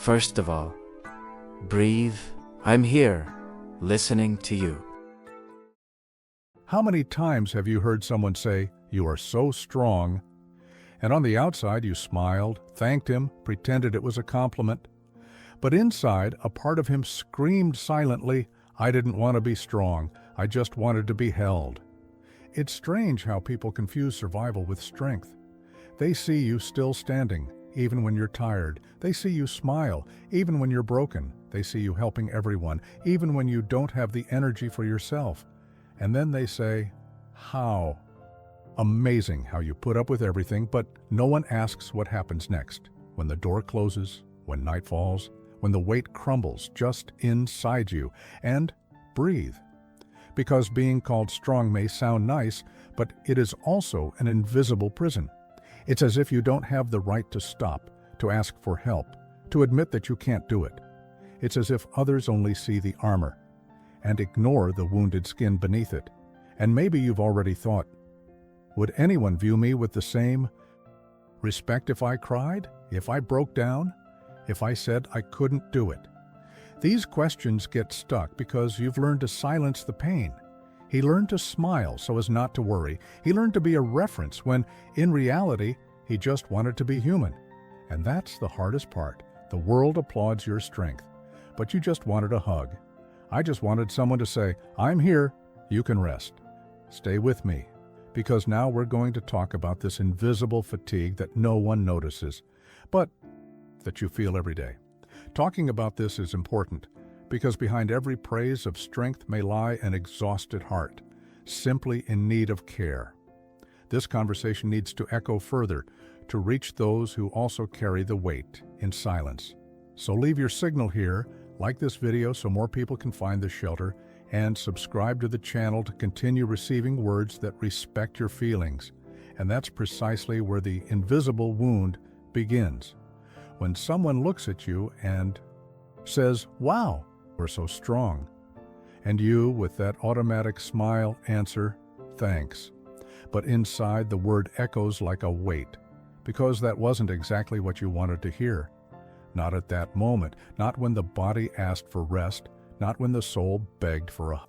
First of all, breathe. I'm here, listening to you. How many times have you heard someone say, "You are so strong," and on the outside you smiled, thanked him, pretended it was a compliment, but inside a part of him screamed silently, "I didn't want to be strong, I just wanted to be held." It's strange how people confuse survival with strength. They see you still standing, even when you're tired. They see you smile, even when you're broken. They see you helping everyone, even when you don't have the energy for yourself. And then they say, "How?" Amazing how you put up with everything, but no one asks what happens next. When the door closes, when night falls, when the weight crumbles just inside you. And breathe. Because being called strong may sound nice, but it is also an invisible prison. It's as if you don't have the right to stop, to ask for help, to admit that you can't do it. It's as if others only see the armor and ignore the wounded skin beneath it. And maybe you've already thought, would anyone view me with the same respect if I cried, if I broke down, if I said I couldn't do it? These questions get stuck because you've learned to silence the pain. He learned to smile so as not to worry. He learned to be a reference when, in reality, he just wanted to be human. And that's the hardest part. The world applauds your strength, but you just wanted a hug. I just wanted someone to say, "I'm here, you can rest." Stay with me, because now we're going to talk about this invisible fatigue that no one notices, but that you feel every day. Talking about this is important, because behind every praise of strength may lie an exhausted heart, simply in need of care. This conversation needs to echo further, to reach those who also carry the weight in silence. So leave your signal here, like this video so more people can find this shelter, and subscribe to the channel to continue receiving words that respect your feelings. And that's precisely where the invisible wound begins. When someone looks at you and says, "Wow, we're so strong," and you, with that automatic smile, answer, "Thanks." But inside, the word echoes like a weight, because that wasn't exactly what you wanted to hear. Not at that moment, not when the body asked for rest, not when the soul begged for a.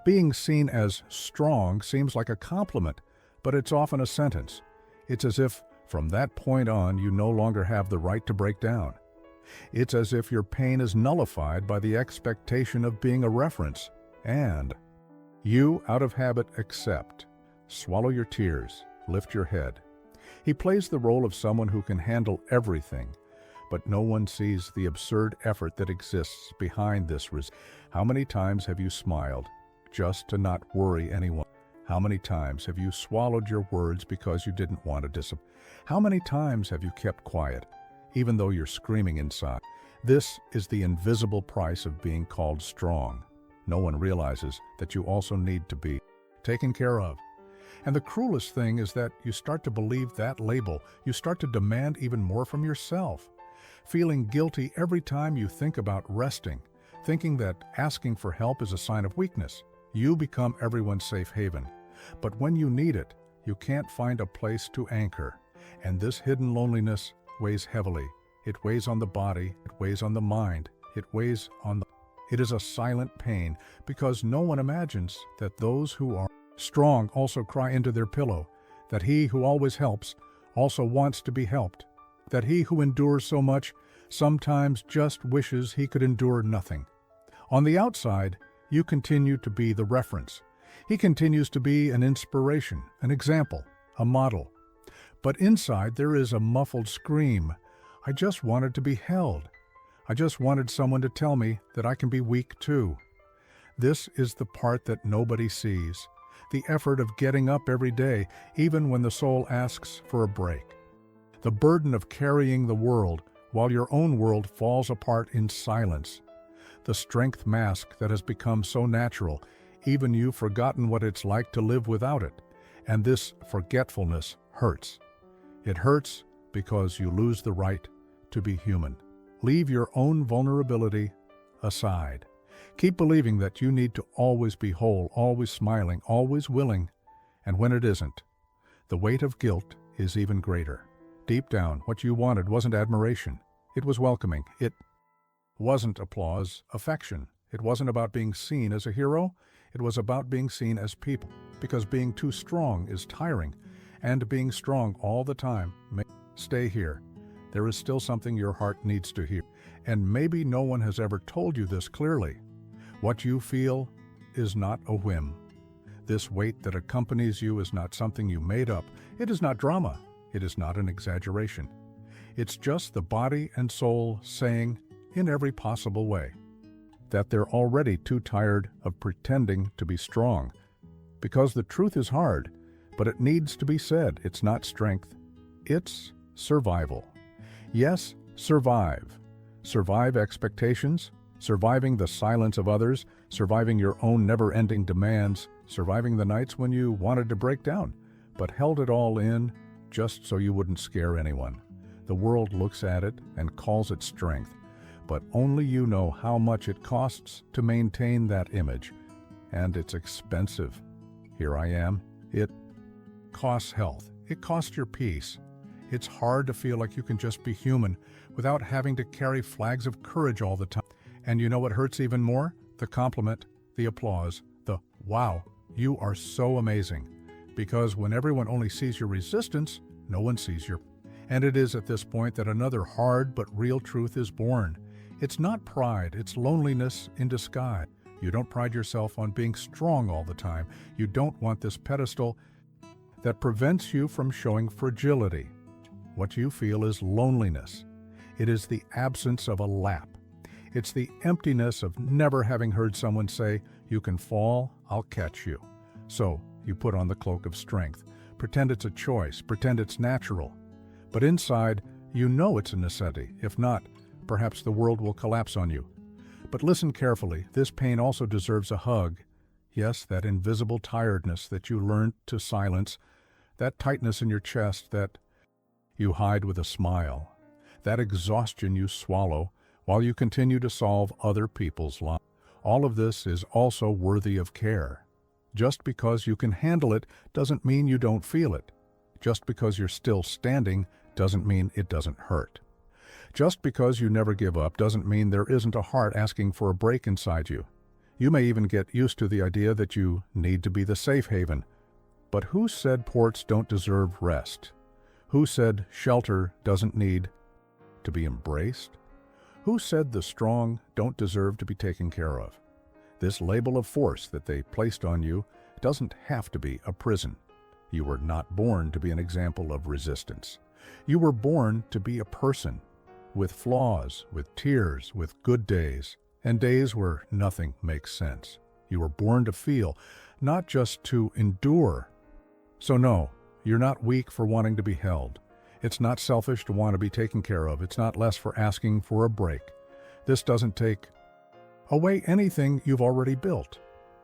Being seen as strong seems like a compliment, but it's often a sentence. It's as if, from that point on, you no longer have the right to break down. It's as if your pain is nullified by the expectation of being a reference. And you, out of habit, accept. Swallow your tears, lift your head. He plays the role of someone who can handle everything, but no one sees the absurd effort that exists behind this. How many times have you smiled just to not worry anyone? How many times have you swallowed your words because you didn't want to disappoint? How many times have you kept quiet, even though you're screaming inside? This is the invisible price of being called strong. No one realizes that you also need to be taken care of. And the cruelest thing is that you start to believe that label. You start to demand even more from yourself, feeling guilty every time you think about resting, thinking that asking for help is a sign of weakness. You become everyone's safe haven. But when you need it, you can't find a place to anchor. And this hidden loneliness weighs heavily. It weighs on the body, it weighs on the mind, it weighs on the... It is a silent pain because no one imagines that those who are strong also cry into their pillow, that he who always helps also wants to be helped, that he who endures so much sometimes just wishes he could endure nothing. On the outside, you continue to be the reference. He continues to be an inspiration, an example, a model. But inside there is a muffled scream. I just wanted to be held. I just wanted someone to tell me that I can be weak too. This is the part that nobody sees. The effort of getting up every day, even when the soul asks for a break. The burden of carrying the world while your own world falls apart in silence. The strength mask that has become so natural, even you've forgotten what it's like to live without it. And this forgetfulness hurts. It hurts because you lose the right to be human. Leave your own vulnerability aside. Keep believing that you need to always be whole, always smiling, always willing. And when it isn't, the weight of guilt is even greater. Deep down, what you wanted wasn't admiration. It was welcoming. It wasn't applause, affection. It wasn't about being seen as a hero. It was about being seen as people. Because being too strong is tiring, and being strong all the time may stay here. There is still something your heart needs to hear. And maybe no one has ever told you this clearly. What you feel is not a whim. This weight that accompanies you is not something you made up. It is not drama. It is not an exaggeration. It's just the body and soul saying, in every possible way, that they're already too tired of pretending to be strong. Because the truth is hard, but it needs to be said. It's not strength. It's survival. Yes, survive. Survive expectations, surviving the silence of others, surviving your own never-ending demands, surviving the nights when you wanted to break down, but held it all in just so you wouldn't scare anyone. The world looks at it and calls it strength, but only you know how much it costs to maintain that image. And it's expensive. Here I am. It costs health. It costs your peace. It's hard to feel like you can just be human without having to carry flags of courage all the time. And you know what hurts even more? The compliment, the applause, the wow, you are so amazing. Because when everyone only sees your resistance, no one sees your. And it is at this point that another hard but real truth is born. It's not pride, it's loneliness in disguise. You don't pride yourself on being strong all the time. You don't want this pedestal that prevents you from showing fragility. What you feel is loneliness. It is the absence of a lap. It's the emptiness of never having heard someone say, you can fall, I'll catch you. So you put on the cloak of strength. Pretend it's a choice. Pretend it's natural. But inside, you know it's a necessity. If not, perhaps the world will collapse on you. But listen carefully. This pain also deserves a hug. Yes, that invisible tiredness that you learned to silence, that tightness in your chest that you hide with a smile, that exhaustion you swallow while you continue to solve other people's lives. All of this is also worthy of care. Just because you can handle it doesn't mean you don't feel it. Just because you're still standing doesn't mean it doesn't hurt. Just because you never give up doesn't mean there isn't a heart asking for a break inside you. You may even get used to the idea that you need to be the safe haven. But who said ports don't deserve rest? Who said shelter doesn't need to be embraced? Who said the strong don't deserve to be taken care of? This label of force that they placed on you doesn't have to be a prison. You were not born to be an example of resistance. You were born to be a person, with flaws, with tears, with good days, and days where nothing makes sense. You were born to feel, not just to endure. So no, you're not weak for wanting to be held. It's not selfish to want to be taken care of. It's not less for asking for a break. This doesn't take away anything you've already built.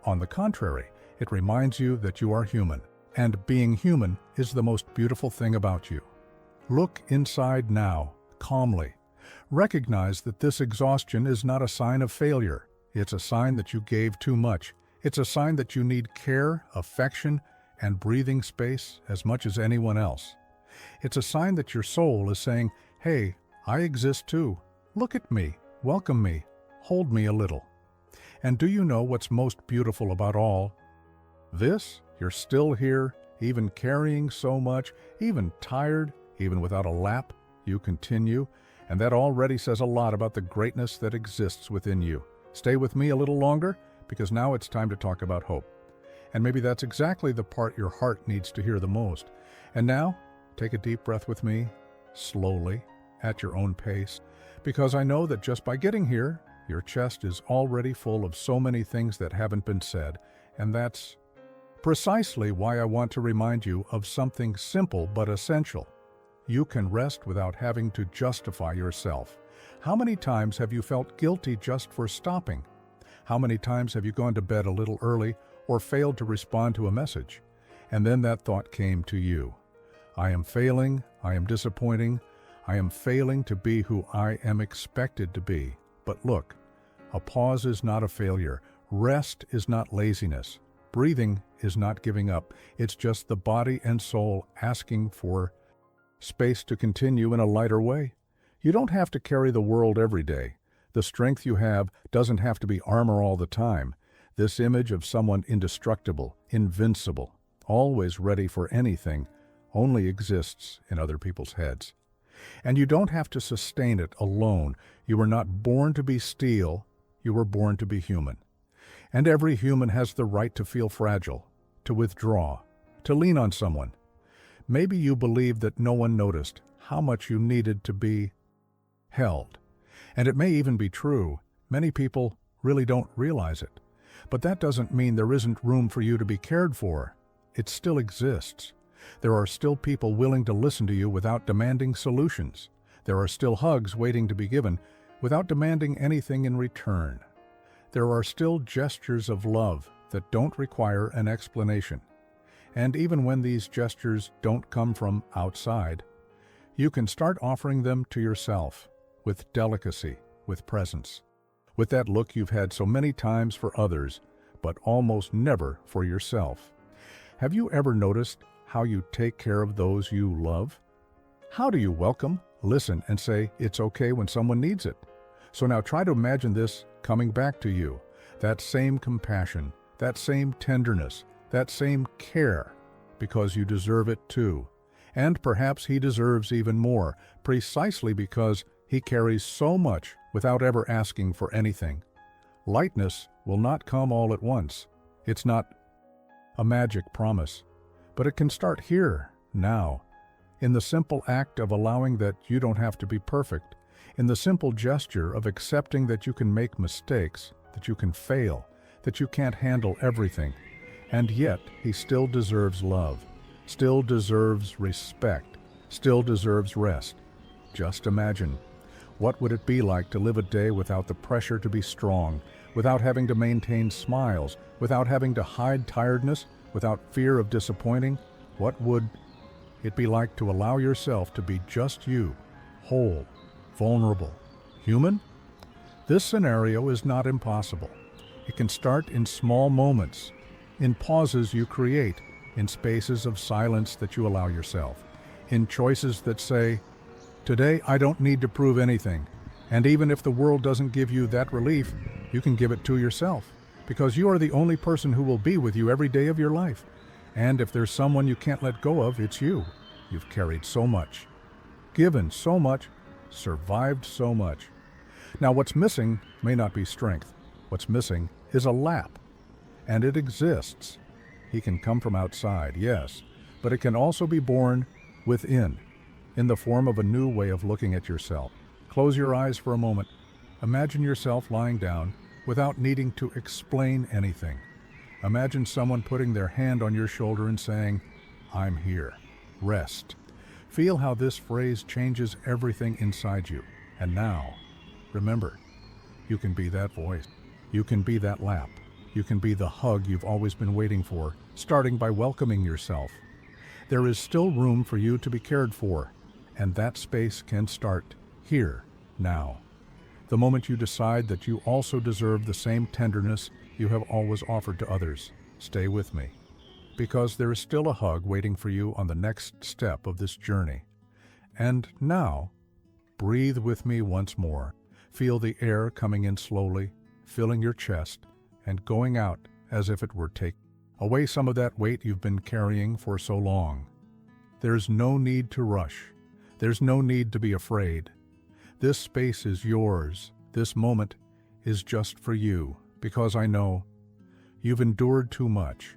On the contrary, it reminds you that you are human, and being human is the most beautiful thing about you. Look inside now, calmly. Recognize that this exhaustion is not a sign of failure. It's a sign that you gave too much. It's a sign that you need care, affection, and breathing space as much as anyone else. It's a sign that your soul is saying, hey, I exist too. Look at me, welcome me, hold me a little. And do you know what's most beautiful about all this? You're still here, even carrying so much, even tired, even without a lap, you continue, and that already says a lot about the greatness that exists within you. Stay with me a little longer, because now it's time to talk about hope. And maybe that's exactly the part your heart needs to hear the most. And now, take a deep breath with me, slowly, at your own pace, because I know that just by getting here, your chest is already full of so many things that haven't been said, and that's precisely why I want to remind you of something simple but essential. You can rest without having to justify yourself. How many times have you felt guilty just for stopping? How many times have you gone to bed a little early or failed to respond to a message? And then that thought came to you. I am failing, I am disappointing, I am failing to be who I am expected to be. But look, a pause is not a failure. Rest is not laziness. Breathing is not giving up. It's just the body and soul asking for space to continue in a lighter way. You don't have to carry the world every day. The strength you have doesn't have to be armor all the time. This image of someone indestructible, invincible, always ready for anything, only exists in other people's heads. And you don't have to sustain it alone. You were not born to be steel, you were born to be human. And every human has the right to feel fragile, to withdraw, to lean on someone. Maybe you believed that no one noticed how much you needed to be held. And it may even be true. Many people really don't realize it. But that doesn't mean there isn't room for you to be cared for. It still exists. There are still people willing to listen to you without demanding solutions. There are still hugs waiting to be given without demanding anything in return. There are still gestures of love that don't require an explanation. And even when these gestures don't come from outside, you can start offering them to yourself with delicacy, with presence, with that look you've had so many times for others, but almost never for yourself. Have you ever noticed how you take care of those you love? How do you welcome, listen, and say it's okay when someone needs it? So now try to imagine this coming back to you, that same compassion, that same tenderness, that same care, because you deserve it too. And perhaps he deserves even more, precisely because he carries so much without ever asking for anything. Lightness will not come all at once. It's not a magic promise, but it can start here, now, in the simple act of allowing that you don't have to be perfect, in the simple gesture of accepting that you can make mistakes, that you can fail, that you can't handle everything, and yet he still deserves love, still deserves respect, still deserves rest. Just imagine, what would it be like to live a day without the pressure to be strong, without having to maintain smiles, without having to hide tiredness, without fear of disappointing? What would it be like to allow yourself to be just you, whole, vulnerable, human? This scenario is not impossible. It can start in small moments, in pauses you create, in spaces of silence that you allow yourself, in choices that say, today I don't need to prove anything. And even if the world doesn't give you that relief, you can give it to yourself, because you are the only person who will be with you every day of your life. And if there's someone you can't let go of, it's you. You've carried so much, given so much, survived so much. Now what's missing may not be strength. What's missing is a lap. And it exists. He can come from outside, yes, but it can also be born within, in the form of a new way of looking at yourself. Close your eyes for a moment. Imagine yourself lying down without needing to explain anything. Imagine someone putting their hand on your shoulder and saying, I'm here. Rest. Feel how this phrase changes everything inside you. And now, remember, you can be that voice. You can be that lap. You can be the hug you've always been waiting for, starting by welcoming yourself. There is still room for you to be cared for, and that space can start here, now. The moment you decide that you also deserve the same tenderness you have always offered to others. Stay with me, because there is still a hug waiting for you on the next step of this journey. And now, breathe with me once more. Feel the air coming in slowly, filling your chest, and going out as if it were taking away some of that weight you've been carrying for so long. There's no need to rush. There's no need to be afraid. This space is yours. This moment is just for you, because I know you've endured too much.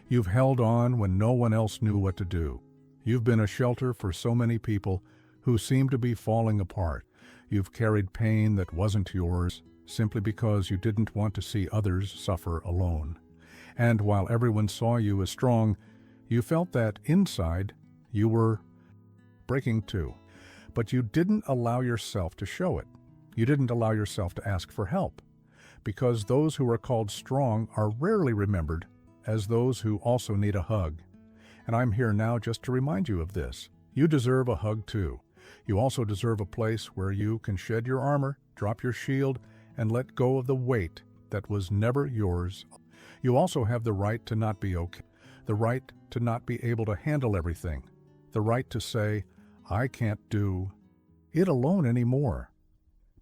You've held on when no one else knew what to do. You've been a shelter for so many people who seem to be falling apart. You've carried pain that wasn't yours simply because you didn't want to see others suffer alone. And while everyone saw you as strong, you felt that inside you were breaking too. But you didn't allow yourself to show it. You didn't allow yourself to ask for help, because those who are called strong are rarely remembered as those who also need a hug. And I'm here now just to remind you of this. You deserve a hug too. You also deserve a place where you can shed your armor, drop your shield, and let go of the weight that was never yours. You also have the right to not be okay, the right to not be able to handle everything, the right to say, I can't do it alone anymore.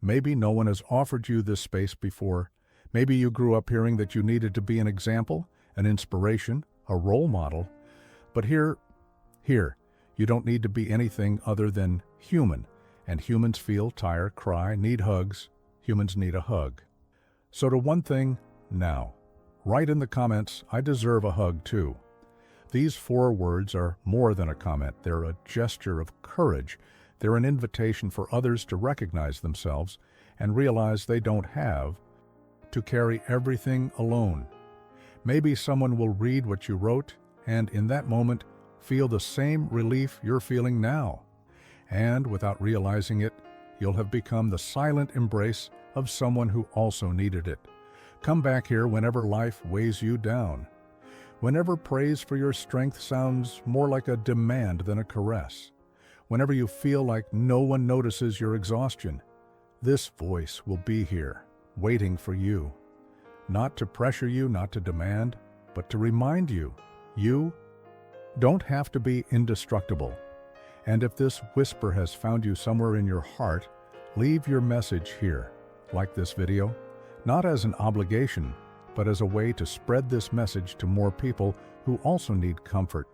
Maybe no one has offered you this space before. Maybe you grew up hearing that you needed to be an example, an inspiration, a role model. But here, you don't need to be anything other than human. And humans feel, tire, cry, need hugs. Humans need a hug. So to one thing, now. Write in the comments, I deserve a hug too. These 4 words are more than a comment. They're a gesture of courage. They're an invitation for others to recognize themselves and realize they don't have to carry everything alone. Maybe someone will read what you wrote and in that moment feel the same relief you're feeling now. And without realizing it, you'll have become the silent embrace of someone who also needed it. Come back here whenever life weighs you down. Whenever praise for your strength sounds more like a demand than a caress. Whenever you feel like no one notices your exhaustion, this voice will be here, waiting for you. Not to pressure you, not to demand, but to remind you, you don't have to be indestructible. And if this whisper has found you somewhere in your heart, leave your message here, like this video, not as an obligation, but as a way to spread this message to more people who also need comfort.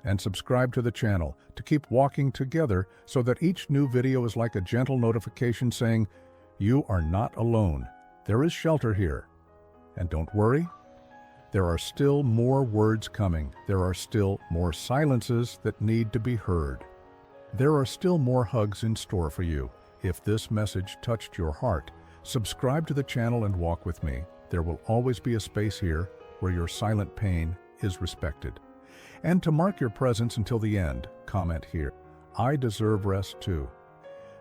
And subscribe to the channel to keep walking together so that each new video is like a gentle notification saying, you are not alone. There is shelter here. And don't worry, there are still more words coming. There are still more silences that need to be heard. There are still more hugs in store for you. If this message touched your heart, subscribe to the channel and walk with me. There will always be a space here where your silent pain is respected. And to mark your presence until the end, comment here, I deserve rest too.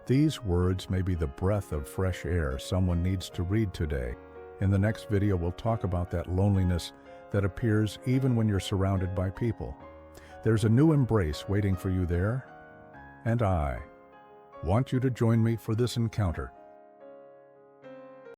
These words may be the breath of fresh air someone needs to read today. In the next video, we'll talk about that loneliness that appears even when you're surrounded by people. There's a new embrace waiting for you there, and I want you to join me for this encounter.